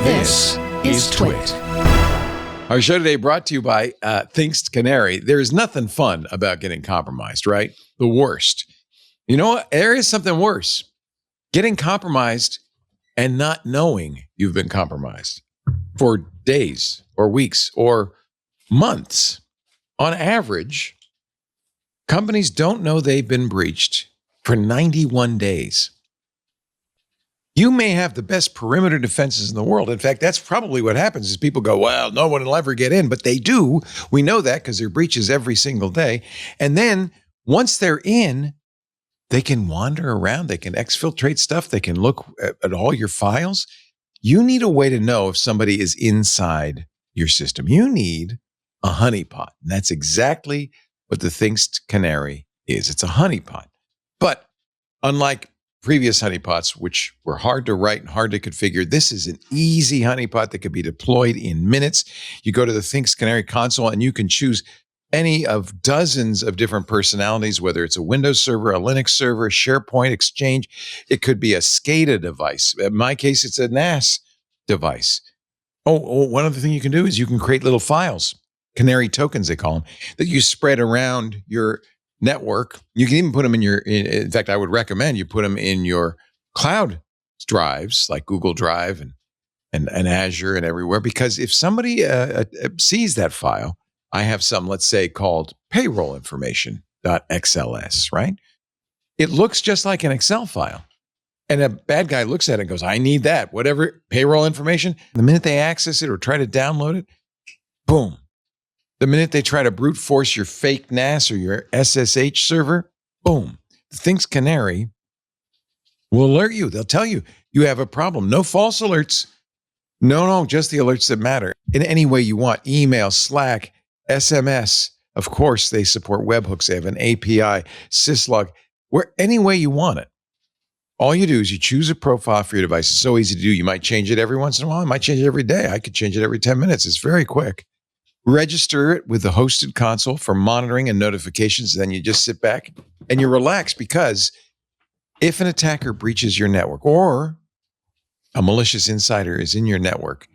This is Twit. Our show today brought to you by Thinkst, Canary. There's nothing fun about getting compromised, right? The worst. You know what? There is something worse. Getting compromised and not knowing you've been compromised for days or weeks or months. On average, companies don't know they've been breached for 91 days. You may have the best perimeter defenses in the world. In fact, that's probably what happens is people go, well, no one will ever get in, but they do. We know that because there are breaches every single day. And then once they're in, they can wander around. They can exfiltrate stuff. They can look at all your files. You need a way to know if somebody is inside your system. You need a honeypot. And that's exactly what the Thinkst Canary is. It's a honeypot. But unlike previous honeypots, which were hard to write and hard to configure, this is an easy honeypot that could be deployed in minutes. You go to the Thinkst Canary console and you can choose any of dozens of different personalities, whether it's a Windows server, a Linux server, SharePoint, Exchange. It could be a SCADA device. In my case, it's a NAS device. One other thing you can do is you can create little files, Canary tokens, they call them, that you spread around your network. You can even put them in fact, I would recommend you put them in your cloud drives like Google Drive and Azure and everywhere, because if somebody sees that file, I have some, let's say, called payroll information.xls, right? It looks just like an Excel file. And a bad guy looks at it and goes, I need that, whatever, payroll information. The minute they access it or try to download it, boom. The minute they try to brute force your fake NAS or your SSH server, boom. The Thinkst Canary will alert you. They'll tell you you have a problem. No false alerts. No, just the alerts that matter. In any way you want. Email, Slack, SMS. Of course, they support webhooks. They have an API, syslog, any way you want it. All you do is you choose a profile for your device. It's so easy to do. You might change it every once in a while. I might change it every day. I could change it every 10 minutes. It's very quick. Register it with the hosted console for monitoring and notifications. Then you just sit back and you relax, because if an attacker breaches your network or a malicious insider is in your network,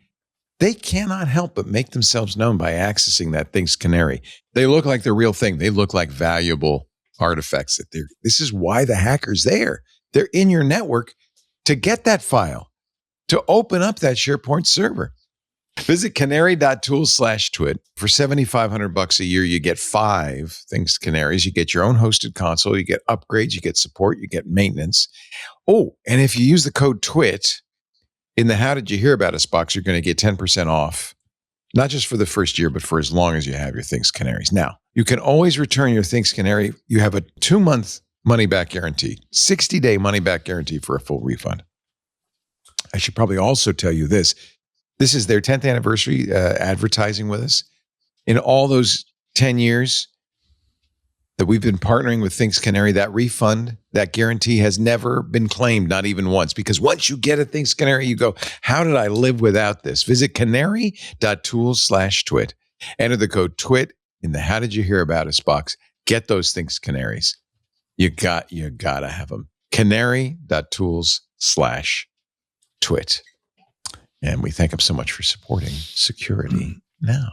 they cannot help but make themselves known by accessing that Thinkst Canary. They look like the real thing. They look like valuable artifacts. This is why the hacker's there. They're in your network to get that file, to open up that SharePoint server. Visit canary.tools/twit. For $7,500 a year, you get 5 Thinkst Canaries. You get your own hosted console. You get upgrades. You get support. You get maintenance. Oh, and if you use the code TWIT in the How Did You Hear About Us box, you're going to get 10% off, not just for the first year, but for as long as you have your Thinkst Canaries. Now, you can always return your Thinkst Canary. You have a 2-month money-back guarantee, 60-day money-back guarantee for a full refund. I should probably also tell you this. This is their 10th anniversary advertising with us. In all those 10 years that we've been partnering with Thinkst Canary, that refund, that guarantee has never been claimed, not even once. Because once you get a Thinkst Canary, you go, how did I live without this? Visit canary.tools/twit. Enter the code TWIT in the How Did You Hear About Us box. Get those Thinkst Canaries. You gotta have them. Canary.tools/twit. And we thank him so much for supporting Security Now.